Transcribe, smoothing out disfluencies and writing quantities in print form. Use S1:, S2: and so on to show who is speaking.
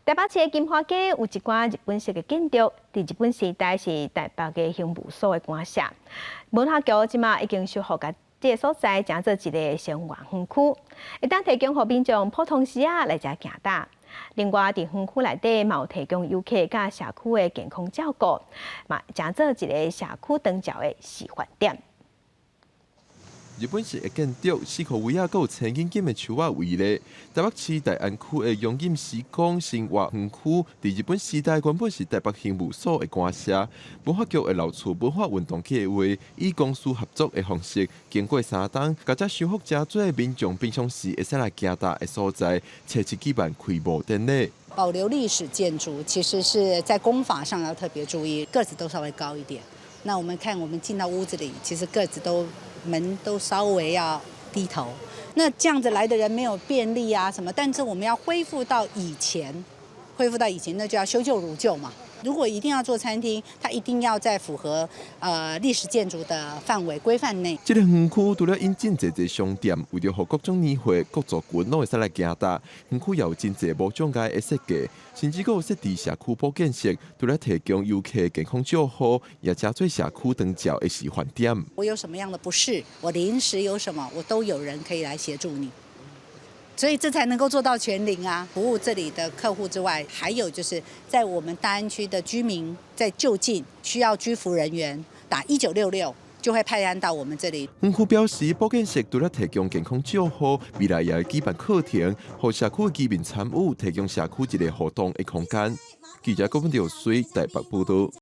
S1: 台北市的金华街有一寡日本式的建筑，伫日本时代是台北的刑务所的官舍。文化局即马已经修复甲这个所在，成做一个生活园区，会当提供予民众普通时啊来遮行踏。另外，伫园区内底嘛有提供游客甲社区的健康照顾，嘛成做一个社区长照的示范点。
S2: 日本式的建筑，四库围啊，有千斤斤的树啊围咧。台北市大安区的永金时光生活园区，伫日本时代原本是台北刑务所的官舍。文化局的老厝文化运动计划，以公私合作的方式，经过3冬，甲遮修复真多民众平常时会使来行踏的所在，设置举办开幕典礼。
S3: 保留历史建筑，其实是在工法上要特别注意，个子都稍微高一点。那我们看，我们进到屋子里，其实个子都。 门都稍微要低头，那这样子来的人没有便利啊什么，但是我们要恢复到以前，那就要修旧如旧嘛。如果一定要做餐厅，它一定要在符合历史建筑的范围规范内。
S2: 这个园区除了引进侪商店，为了让各种年会、各族群拢会使来行踏，园区也有真侪无障碍的设计，甚至有设置社区保健室，除了提供游客健康照护，也加做社区长照的示范点。
S3: 我有什么样的不适，我临时有什么，我都有人可以来协助你。 所以这才能够做到全龄啊！服务这里的客户之外，还有就是在我们大安区的居民，在就近需要居服人员打1966，就会派案到我们这里。
S2: 园区表示，保健室除了提供健康照护，未来也会举办课程，让社区居民参与，提供社区一个互动的空间。记者郭文条随台北报道。